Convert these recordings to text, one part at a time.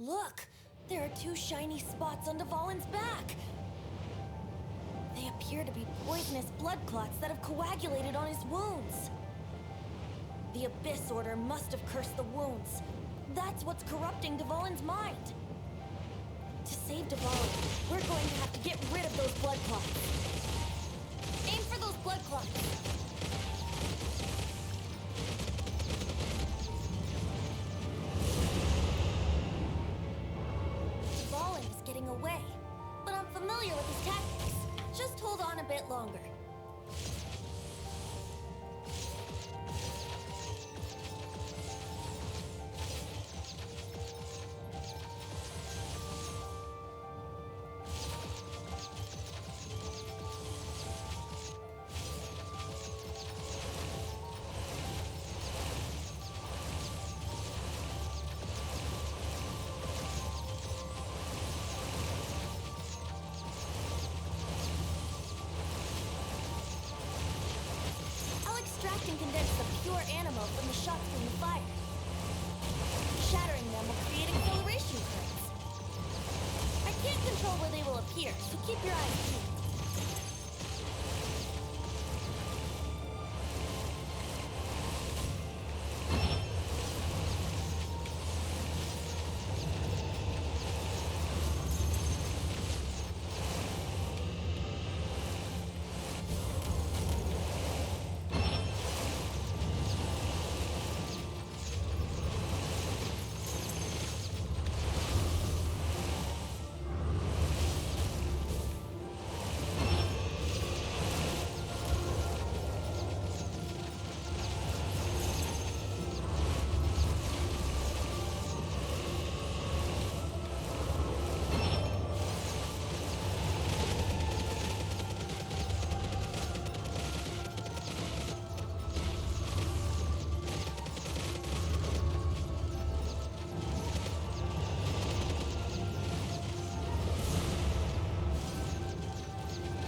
Look! There are two shiny spots on Dvalin's back! They appear to be poisonous blood clots that have coagulated on his wounds. The Abyss Order must have cursed the wounds. That's what's corrupting Dvalin's mind. To save Dvalin, we're going to have to get rid of those blood clots. Aim for those blood clots. Dvalin is getting away, but I'm familiar with his tactics. Just hold on a bit longer. Extract and condense the pure animal from the shots being fired. Shattering them will create acceleration currents. I can't control where they will appear, so keep your eyes peeled.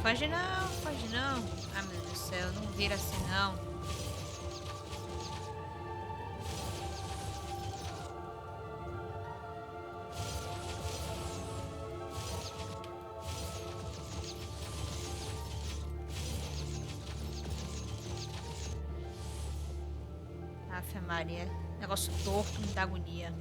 Foge não, foge não. Ai meu Deus do céu, não vira assim não. Afe Maria, negócio torto, me dá agonia.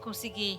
Consegui.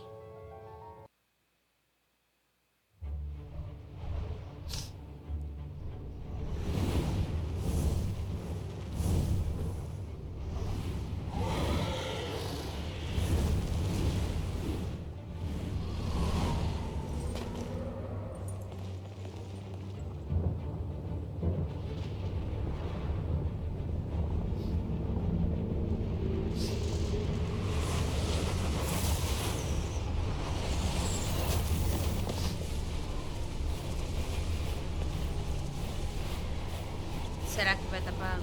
Será que vai dar pra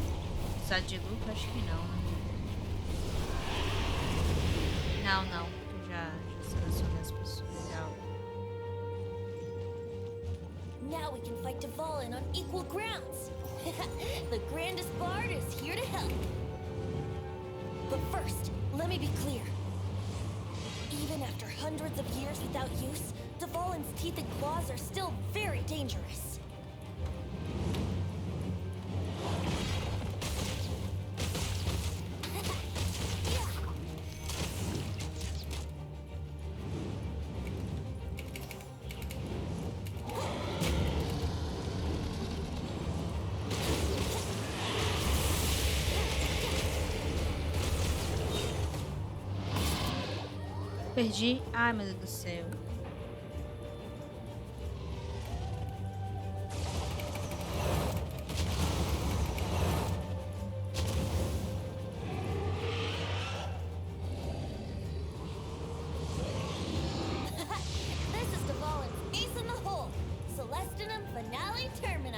usar de luta? Acho que não, né? Não. Eu já selecionei as pessoas. Legal. Now we can fight Dvalin on equal grounds. The grandest bard is here to help. But first, let me be clear. Even after hundreds of years without use, Dvalin's teeth and claws are still very dangerous. Perdi. Ai, meu Deus do céu. This is Dvalin's ace in the hole, Celestinum Finale Termini.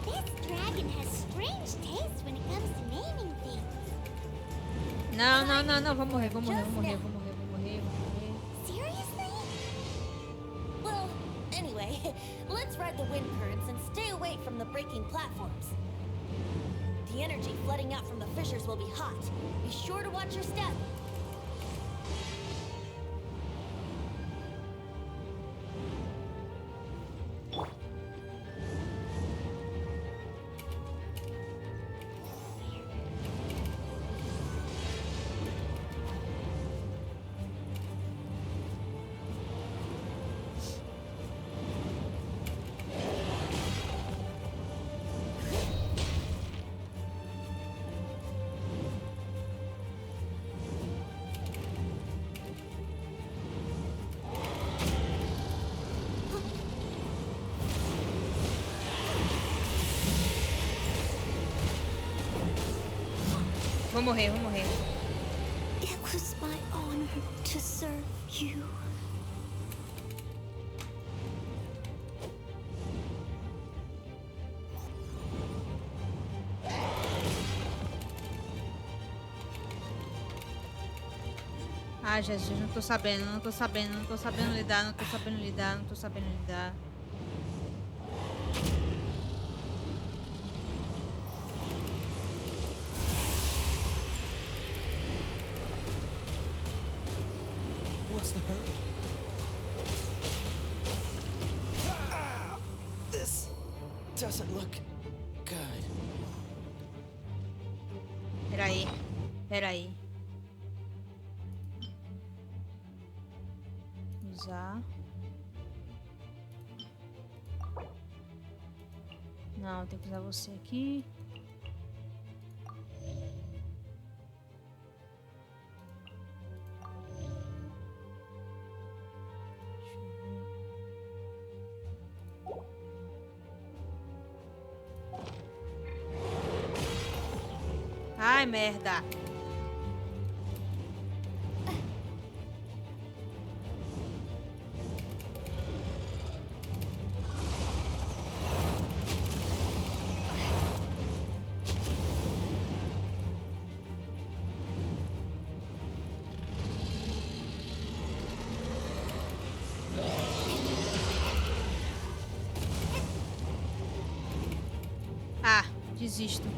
This dragon has strange taste when it comes to naming things. Não, não, não, não. Vou morrer, vou morrer, vou morrer, vou morrer, vou morrer, vou morrer. Seriously? Well, anyway, let's ride the wind currents and stay away from the breaking platforms. The energy flooding out from the fissures will be hot. Be sure to watch your step. Vou morrer, vou morrer. It was my honor to serve you. Ai, Jesus, não tô sabendo, não tô sabendo, não tô sabendo lidar, não tô sabendo lidar, não tô sabendo lidar. What's the hurry? This doesn't look good. Peraí, peraí. Usar. Não, tem que usar você aqui. Ai, merda. Ah, desisto.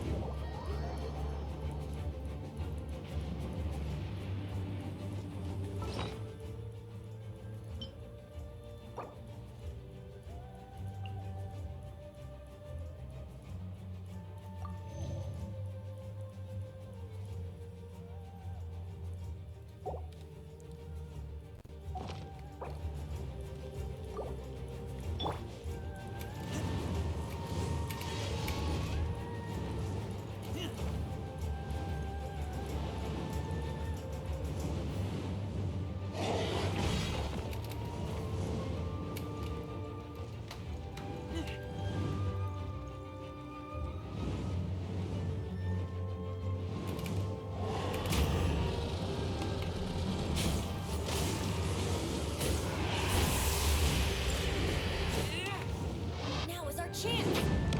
Now is our chance.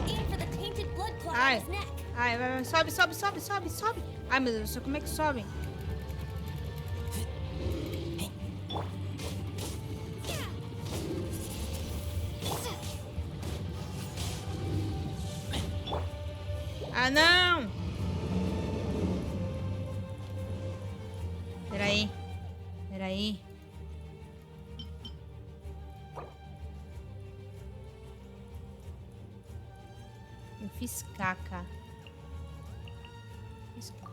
Aim for the tainted blood clot on Ai, his neck. ai, vai, vai, sobe, sobe, sobe, sobe, sobe. Ai, meu Deus do céu, como é que sobe? Ah, não! Peraí. Eu fiz caca. Fiz caca.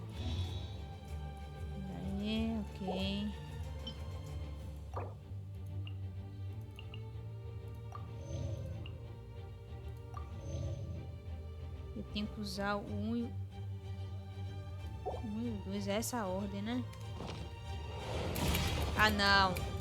Aí, ok. Eu tenho que usar o 1 e o 2. É essa a ordem, né? Ah, não.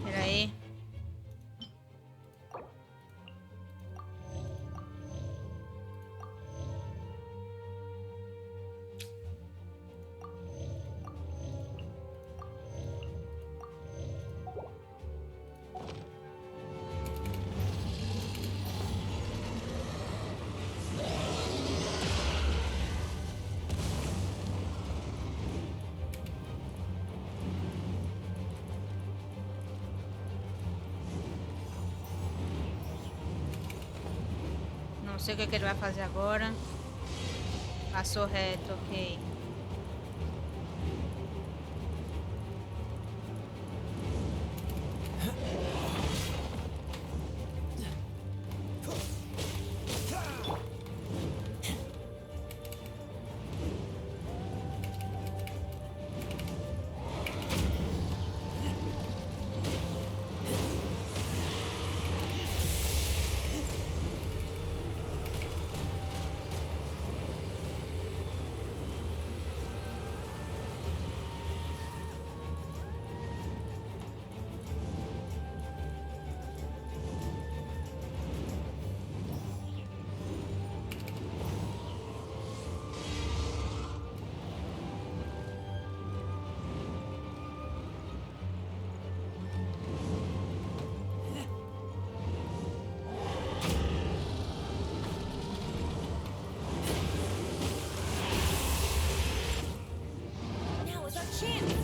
Pera aí. Não sei o que ele vai fazer agora. Passou reto, ok. Now is our chance.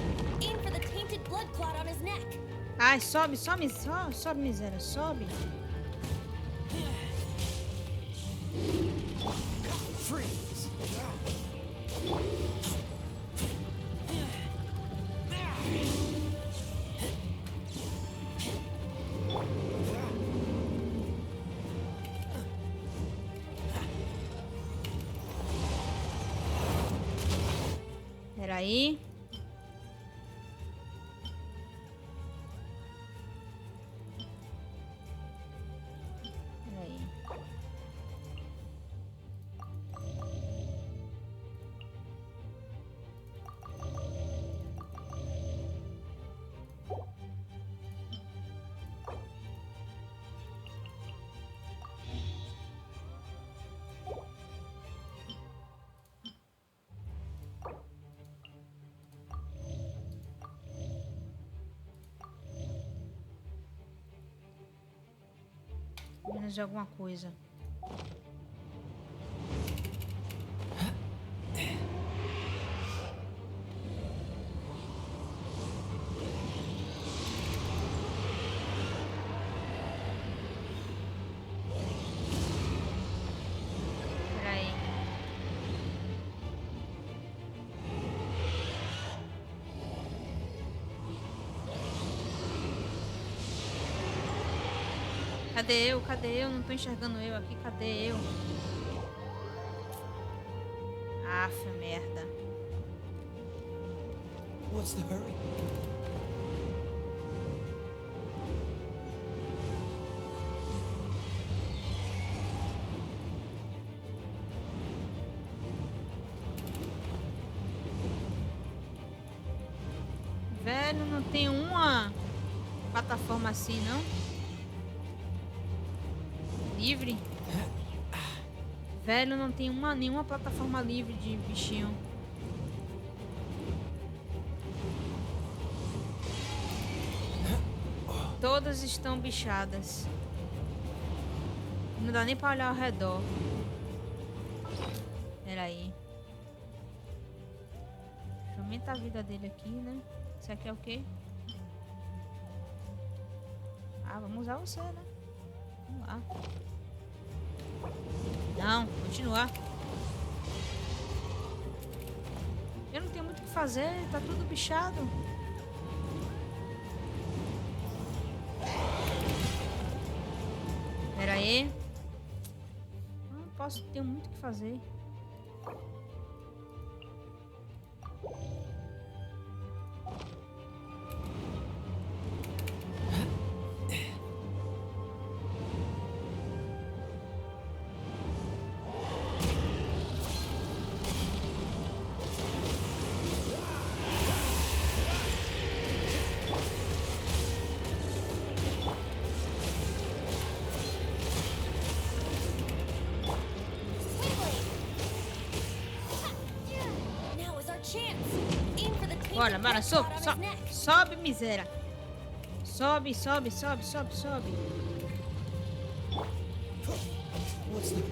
Aim for the tainted blood clot on his neck. Ai, sobe, sobe, sobe, miséria, sobe. Freeze! Peraí. Peraí. Menos de alguma coisa. Peraí. Cadê eu? Cadê eu? Não tô enxergando eu aqui. Cadê eu? Aff, merda. What's the hurry? Velho, não tem uma plataforma assim, não? Livre? Velho, não tem nenhuma plataforma livre de bichinho. Todas estão bichadas. Não dá nem pra olhar ao redor. Pera aí. Deixa eu aumentar a vida dele aqui, né? Isso aqui é o quê? Ah, vamos usar você, né? Vamos lá. Não, continuar. Eu não tenho muito o que fazer, tá tudo bichado. Pera aí. Não posso, tenho muito o que fazer. Now is our chance. Aim for the Bora, twinkling bora, blood sobe, clot on his sobe, neck. sobe, miséria. Sobe, sobe, sobe, sobe, sobe. What's the...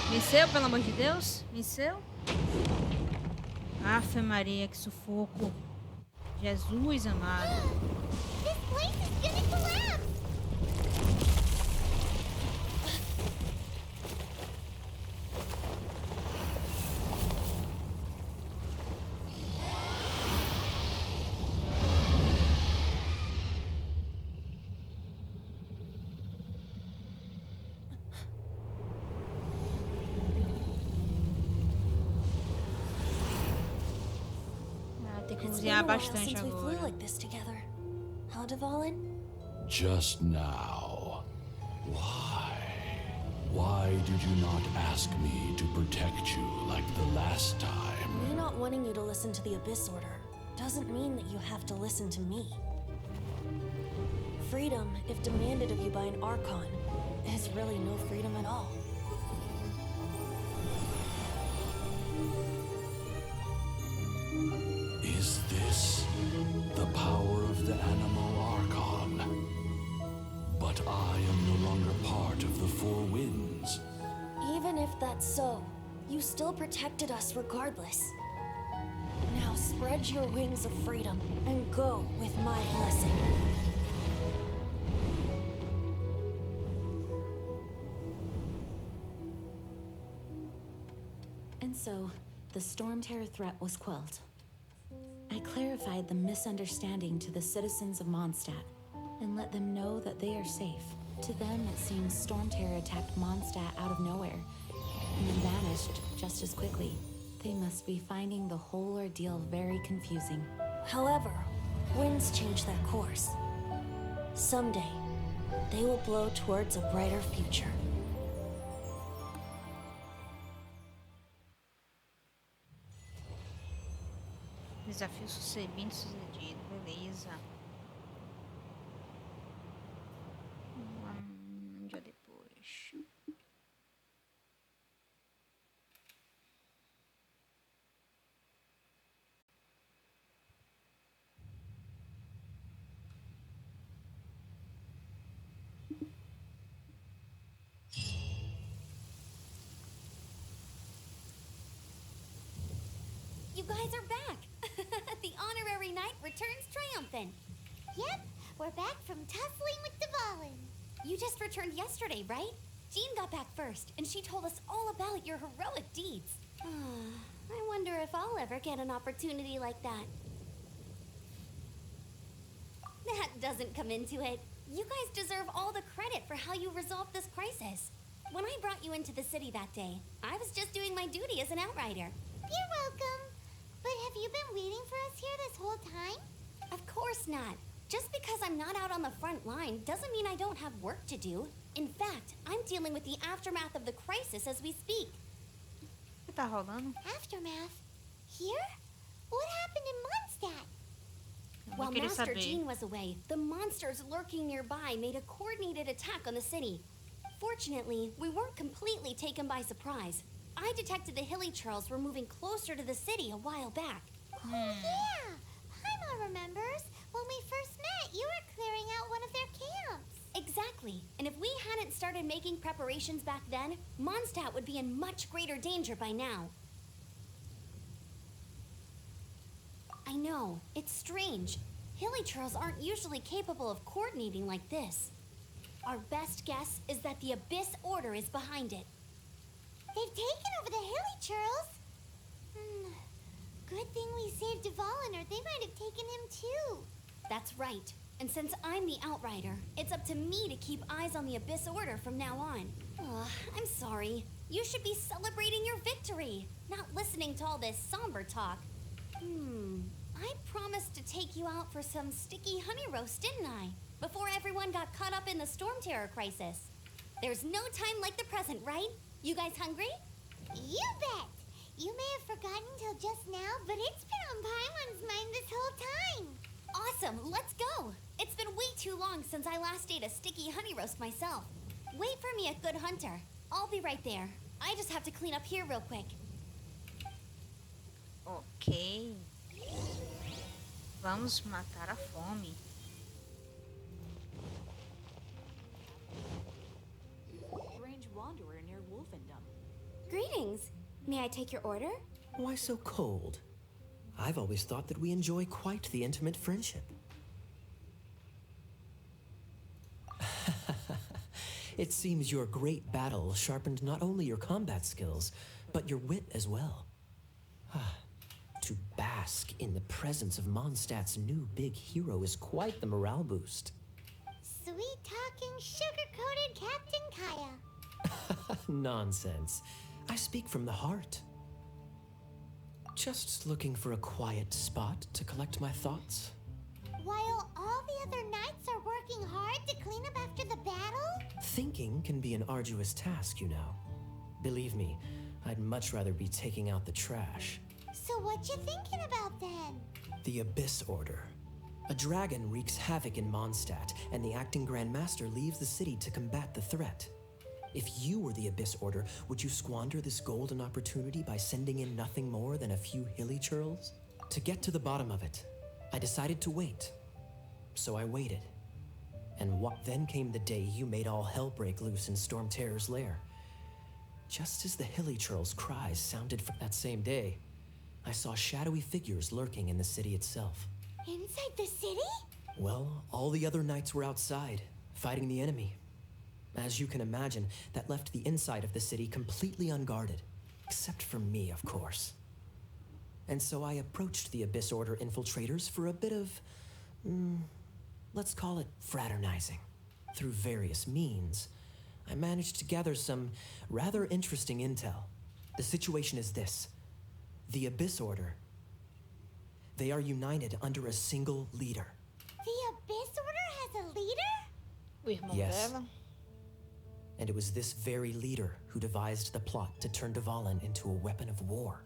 Venceu, pelo amor de Deus? Venceu? Afe Maria, que sufoco. Jesus amado. This place is gonna collapse! Ah, tem que It's been cozinhar a while bastante since we flew agora. like this together. Huh, Dvalin? Just now. Why? Why did you not ask me to protect you like the last time? Me not wanting you to listen to the Abyss Order doesn't mean that you have to listen to me. Freedom, if demanded of you by an Archon, is really no freedom at all. Is this the power of the Animal Archon? But I am no longer part of the Four Winds. Even if that's so, you still protected us regardless. Now spread your wings of freedom and go with my blessing. And so, the Stormterror threat was quelled. I clarified the misunderstanding to the citizens of Mondstadt and let them know that they are safe. To them, it seems Stormterror attacked Mondstadt out of nowhere and then vanished just as quickly. They must be finding the whole ordeal very confusing. However, winds change their course. Someday, they will blow towards a brighter future. Desafio bem sucedido, beleza. Um dia depois. You guys are back! The honorary knight returns triumphant. Yep, we're back from tussling with Dvalin. You just returned yesterday, right? Jean got back first, and she told us all about your heroic deeds. I wonder if I'll ever get an opportunity like that. That doesn't come into it. You guys deserve all the credit for how you resolved this crisis. When I brought you into the city that day, I was just doing my duty as an outrider. You're welcome. But have you been waiting for us here this whole time? Of course not. Just because I'm not out on the front line doesn't mean I don't have work to do. In fact, I'm dealing with the aftermath of the crisis as we speak. O que tá rolando? Aftermath? Here? What happened in Mondstadt? Eu While queria Master saber. Jean was away, the monsters lurking nearby made a coordinated attack on the city. Fortunately, we weren't completely taken by surprise. I detected the hilly churls were moving closer to the city a while back. Oh, yeah! Paimon remembers. When we first met, you were clearing out one of their camps. Exactly. And if we hadn't started making preparations back then, Mondstadt would be in much greater danger by now. I know, it's strange. Hilly churls aren't usually capable of coordinating like this. Our best guess is that the Abyss Order is behind it. They've taken over the hilly churls. Good thing we saved Dvalin, or they might have taken him too. That's right. And since I'm the Outrider, it's up to me to keep eyes on the Abyss Order from now on. Ugh, I'm sorry. You should be celebrating your victory, not listening to all this somber talk. I promised to take you out for some sticky honey roast, didn't I? Before everyone got caught up in the Stormterror crisis. There's no time like the present, right? You guys hungry? You bet! You may have forgotten till just now, but it's been on Paimon's mind this whole time. Awesome, let's go! It's been way too long since I last ate a sticky honey roast myself. Wait for me at Good Hunter. I'll be right there. I just have to clean up here real quick. Ok. Vamos matar a fome. Strange wanderer near Wolfendom. Greetings. May I take your order? Why so cold? I've always thought that we enjoy quite the intimate friendship. It seems your great battle sharpened not only your combat skills, but your wit as well. To bask in the presence of Mondstadt's new big hero is quite the morale boost. Sweet-talking, sugar-coated Captain Kaya. Nonsense. I speak from the heart. Just looking for a quiet spot to collect my thoughts. While all the other knights are working hard to clean up after the battle? Thinking can be an arduous task, you know. Believe me, I'd much rather be taking out the trash. So what you thinking about then? The Abyss Order. A dragon wreaks havoc in Mondstadt, and the acting Grand Master leaves the city to combat the threat. If you were the Abyss Order, would you squander this golden opportunity by sending in nothing more than a few hilly churls? To get to the bottom of it, I decided to wait. So I waited. And then came the day you made all hell break loose in Stormterror's lair. Just as the hilly churls' cries sounded from that same day, I saw shadowy figures lurking in the city itself. Inside the city? Well, all the other knights were outside, fighting the enemy. As you can imagine, that left the inside of the city completely unguarded. Except for me, of course. And so I approached the Abyss Order infiltrators for a bit of, let's call it fraternizing. Through various means, I managed to gather some rather interesting intel. The situation is this. The Abyss Order. They are united under a single leader. The Abyss Order has a leader? O irmão Yes. dela. And it was this very leader who devised the plot to turn Dvalin into a weapon of war.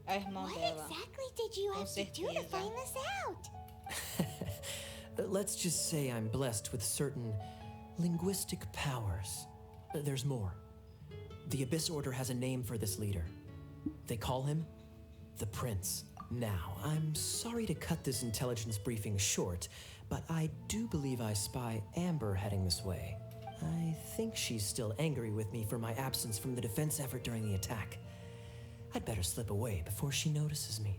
É o irmão What dela. exactly did you Com have to do to certeza. find this out? Let's just say I'm blessed with certain linguistic powers. There's more. The Abyss Order has a name for this leader. They call him the Prince. Now, I'm sorry to cut this intelligence briefing short, but I do believe I spy Amber heading this way. I think she's still angry with me for my absence from the defense effort during the attack. I'd better slip away before she notices me.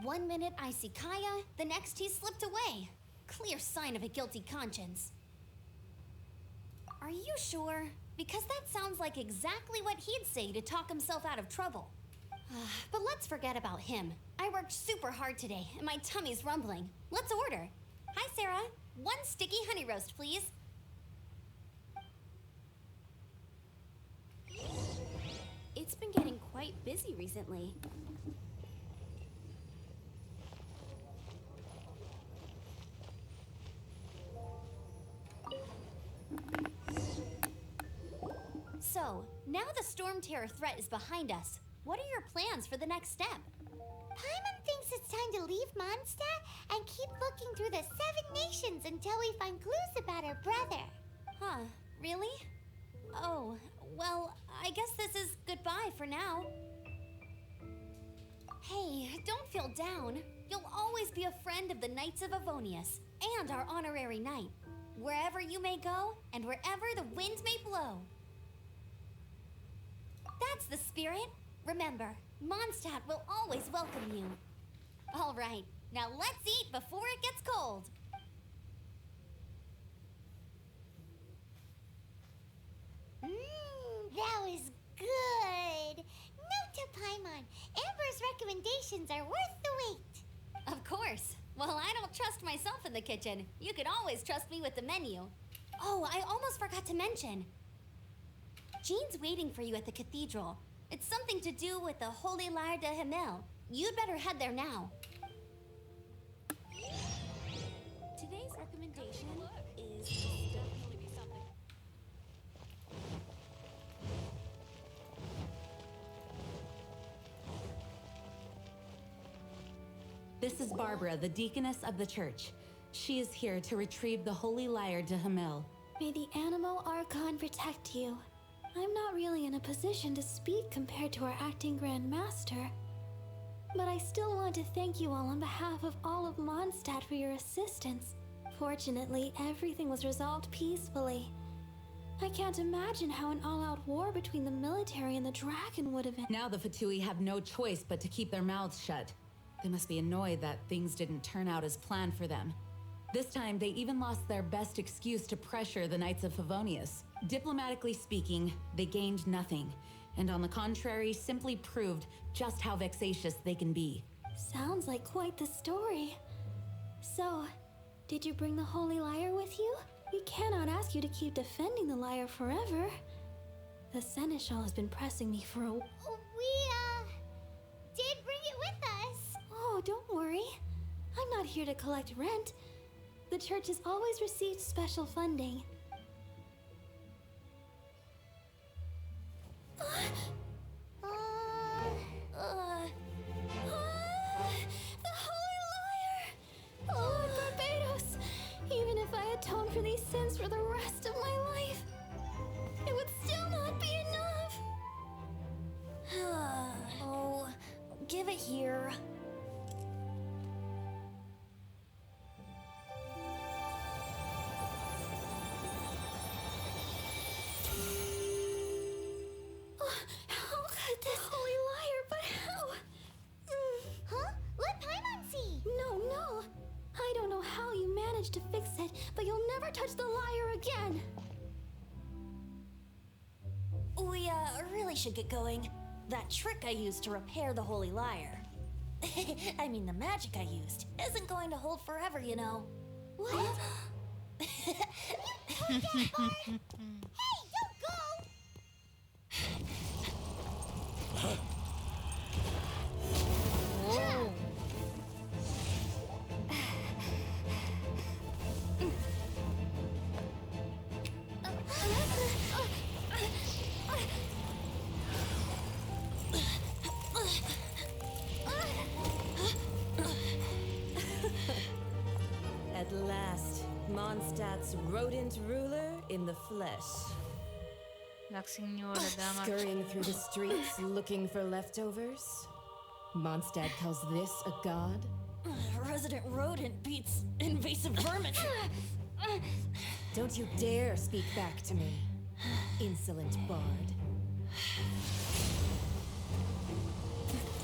One minute I see Kaya, the next he slipped away. Clear sign of a guilty conscience. Are you sure? Because that sounds like exactly what he'd say to talk himself out of trouble. But let's forget about him. I worked super hard today, and my tummy's rumbling. Let's order. Hi, Sarah. One sticky honey roast, please. It's been getting quite busy recently. So, now the Stormterror threat is behind us. What are your plans for the next step? Paimon thinks it's time to leave Mondstadt and keep looking through the 7 nations until we find clues about her brother. Huh, really? Oh, well, I guess this is goodbye for now. Hey, don't feel down. You'll always be a friend of the Knights of Avonius and our honorary knight, wherever you may go and wherever the wind may blow. That's the spirit. Remember, Mondstadt will always welcome you. All right, now let's eat before it gets cold. That was good. Note to Paimon, Amber's recommendations are worth the wait. Of course. Well, I don't trust myself in the kitchen. You can always trust me with the menu. Oh, I almost forgot to mention. Jean's waiting for you at the cathedral. It's something to do with the Holy Lyre de Himmel. You'd better head there now. Today's recommendation is... This is Barbara, the deaconess of the church. She is here to retrieve the Holy Lyre de Himmel. May the Animo Archon protect you. I'm not really in a position to speak compared to our acting Grand Master, but I still want to thank you all on behalf of all of Mondstadt for your assistance. Fortunately, everything was resolved peacefully. I can't imagine how an all-out war between the military and the dragon would have been. Now the Fatui have no choice but to keep their mouths shut. They must be annoyed that things didn't turn out as planned for them. This time, they even lost their best excuse to pressure the Knights of Favonius. Diplomatically speaking, they gained nothing, and on the contrary, simply proved just how vexatious they can be. Sounds like quite the story. So, did you bring the Holy Lyre with you? We cannot ask you to keep defending the lyre forever. The Seneschal has been pressing me for a... We, did bring it with us. Oh, don't worry. I'm not here to collect rent. The church has always received special funding. The Holy Lyre! Lord Barbados! Even if I atone for these sins for the rest of my life, it would still not be enough. Oh, give it here. How could this Holy Lyre, but how? Huh? Let Paimon see. No. I don't know how you managed to fix it, but you'll never touch the lyre again. We, really should get going. That trick I used to repair the Holy Lyre. I mean, the magic I used isn't going to hold forever, you know. What? You took that part? Hey, don't go! Whoa. At last, Mondstadt's rodent ruler in the flesh. La signora dama. Scurrying through the streets looking for leftovers. Mondstadt calls this a god? Resident rodent beats invasive vermin. Don't you dare speak back to me, insolent bard.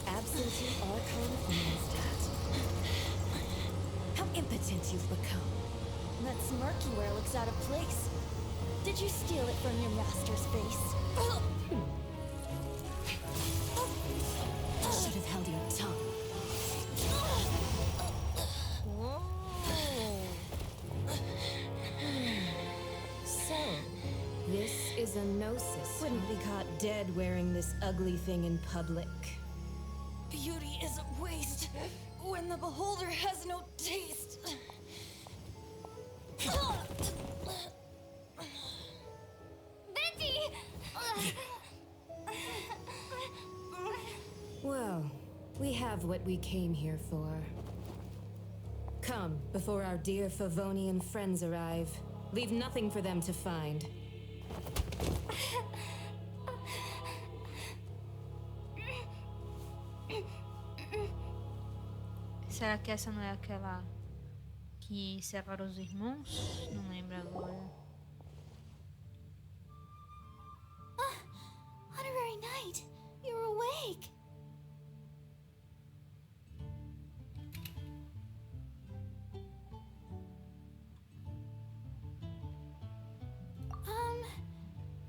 Absentee Archon of Mondstadt. How impotent you've become. That smirky wear looks out of place. Did you steal it from your master's face? Should have held your tongue. So, this is a gnosis. Wouldn't be caught dead wearing this ugly thing in public. Beauty is a waste when the beholder has no taste. Betty! Well, we have what we came here for. Come, before our dear Favonian friends arrive. Leave nothing for them to find. Será que essa não é aquela que separa os irmãos? Não lembro agora. Honorary Knight, you're awake.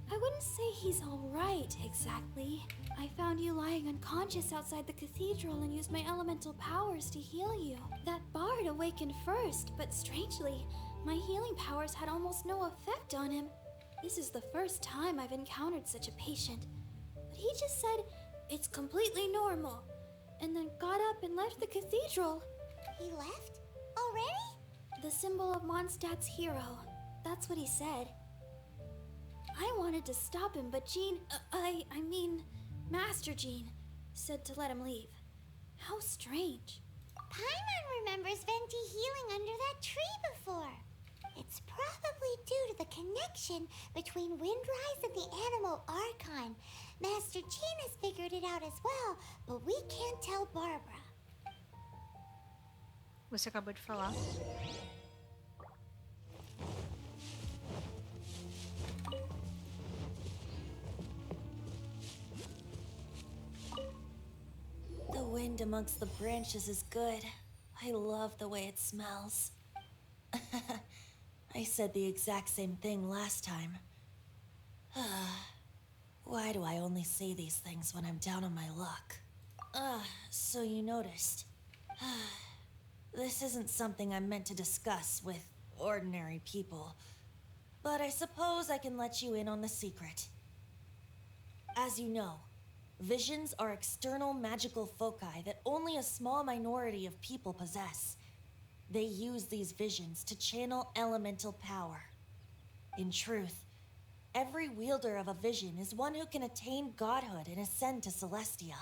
I wouldn't say he's alright, exactly. I found you lying unconscious outside the cathedral and used my elemental powers to heal you. That bard awakened first, but strangely, my healing powers had almost no effect on him. This is the first time I've encountered such a patient. But he just said, it's completely normal, and then got up and left the cathedral. He left? Already? The symbol of Mondstadt's hero. That's what he said. I wanted to stop him, but Jean, I mean, Master Jean, said to let him leave. How strange. Paimon remembers Venti healing under that tree before. It's probably due to the connection between Windrise and the Animal Archon. Master Jean has figured it out as well, but we can't tell Barbara. Você acabou de falar. The wind amongst the branches is good. I love the way it smells. I said the exact same thing last time. Why do I only say these things when I'm down on my luck? So you noticed. This isn't something I'm meant to discuss with ordinary people, but I suppose I can let you in on the secret. As you know, visions are external magical foci that only a small minority of people possess. They use these visions to channel elemental power. In truth, every wielder of a vision is one who can attain godhood and ascend to Celestia.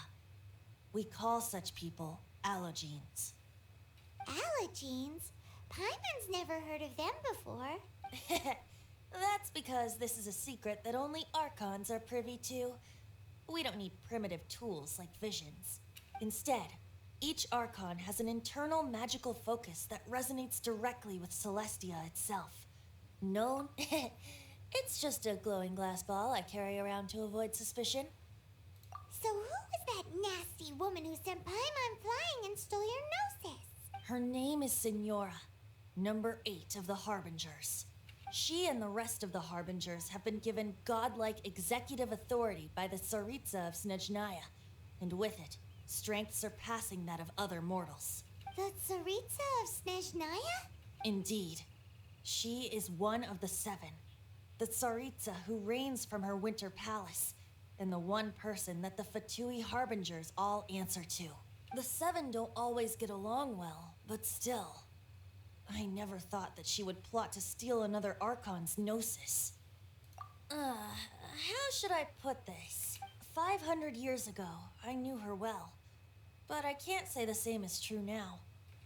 We call such people allogenes. Allogenes? Paimon's never heard of them before. That's because this is a secret that only Archons are privy to. We don't need primitive tools like visions. Instead, each Archon has an internal magical focus that resonates directly with Celestia itself. Known? It's just a glowing glass ball I carry around to avoid suspicion. So who was that nasty woman who sent Paimon flying and stole your Gnosis? Her name is Signora, number 8 of the Harbingers. She and the rest of the Harbingers have been given godlike executive authority by the Tsaritsa of Snezhnaya, and with it, strength surpassing that of other mortals. The Tsaritsa of Snezhnaya? Indeed. She is one of the 7, the Tsaritsa who reigns from her winter palace, and the one person that the Fatui Harbingers all answer to. The 7 don't always get along well, but still. I never thought that she would plot to steal another Archon's Gnosis. How should I put this? 500 years ago, I knew her well. But I can't say the same is true now.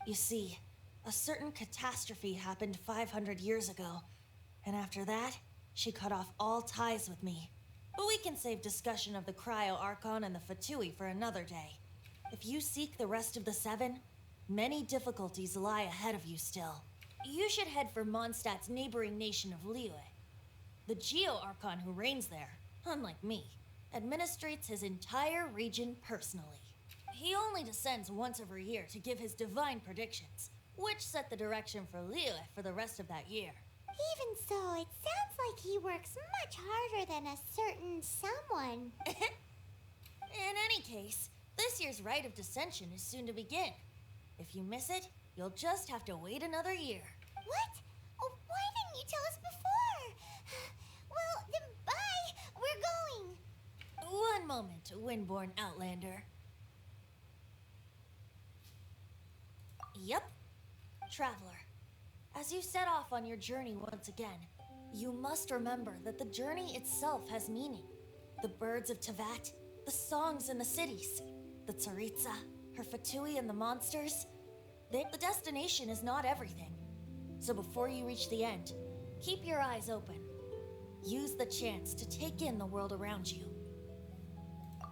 You see, a certain catastrophe happened 500 years ago, and after that, she cut off all ties with me. But we can save discussion of the Cryo Archon and the Fatui for another day. If you seek the rest of the 7, many difficulties lie ahead of you still. You should head for Mondstadt's neighboring nation of Liyue. The Geo-Archon who reigns there, unlike me, administrates his entire region personally. He only descends once every year to give his divine predictions, which set the direction for Liyue for the rest of that year. Even so, it sounds like he works much harder than a certain someone. In any case, this year's Rite of Descension is soon to begin. If you miss it, you'll just have to wait another year. What? Oh, why didn't you tell us before? Well, then bye. We're going. One moment, Windborn Outlander. Yep. Traveler, as you set off on your journey once again, you must remember that the journey itself has meaning. The birds of Tevat, the songs in the cities, the Tsaritsa, her Fatui and the monsters. The destination is not everything. So before you reach the end, keep your eyes open. Use the chance to take in the world around you.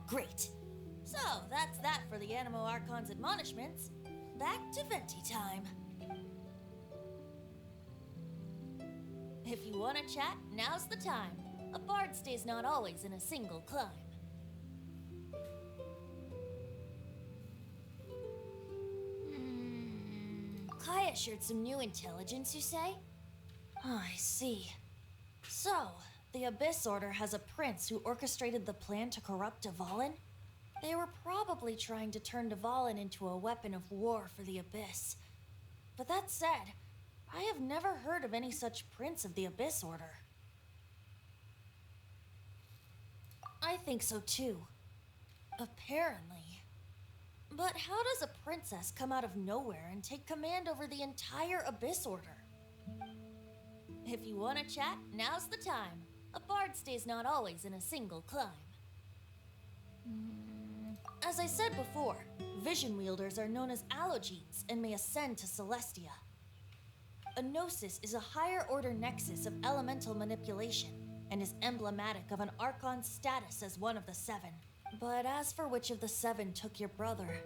Great. So, that's that for the Animo Archon's admonishments. Back to Venti time. If you want to chat, now's the time. A bard stays not always in a single climb. Kaya shared some new intelligence, you say? Oh, I see. So, the Abyss Order has a prince who orchestrated the plan to corrupt Dvalin? They were probably trying to turn Dvalin into a weapon of war for the Abyss. But that said, I have never heard of any such prince of the Abyss Order. I think so too. Apparently. But how does a princess come out of nowhere and take command over the entire Abyss Order? If you want to chat, now's the time. A bard stays not always in a single climb. As I said before, vision wielders are known as allogenes and may ascend to Celestia. A gnosis is a higher order nexus of elemental manipulation and is emblematic of an Archon's status as one of the seven. But as for which of the seven took your brother...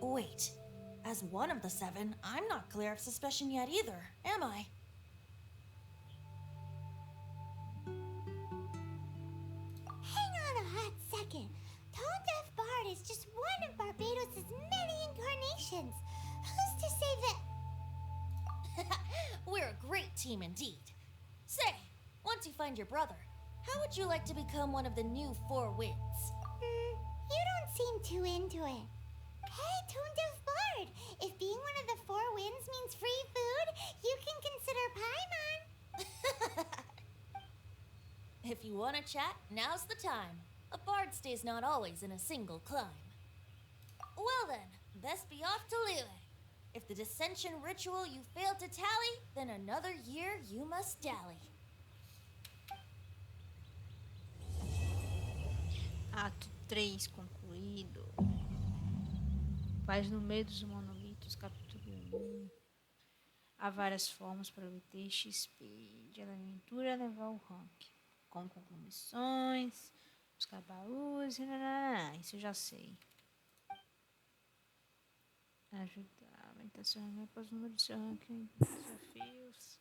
Wait, as one of the seven, I'm not clear of suspicion yet either, am I? Hang on a hot second. Tone Deaf Bard is just one of Barbados' many incarnations. Who's to say that... We're a great team indeed. Say, once you find your brother, how would you like to become one of the new Four Winds? You don't seem too into it. Hey, Tone Deaf Bard, if being one of the Four Winds means free food, you can consider Paimon. If you want to chat, now's the time. A bard stays not always in a single climb. Well then, best be off to Liyue. If the dissension ritual you failed to tally, then another year you must dally. Ato 3 concluído. Paz no meio dos monolitos, capítulo 1. Há várias formas para obter XP. De aventura levar o rank. Como concluir missões, buscar baús, isso eu já sei. Ajudar, aumentar seu rank para os números do seu ranking, desafios.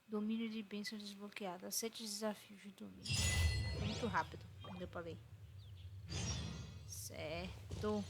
Domínio de bênção desbloqueado. Aceite os desafios de domínio. Foi muito rápido, não deu pra ler. Certo.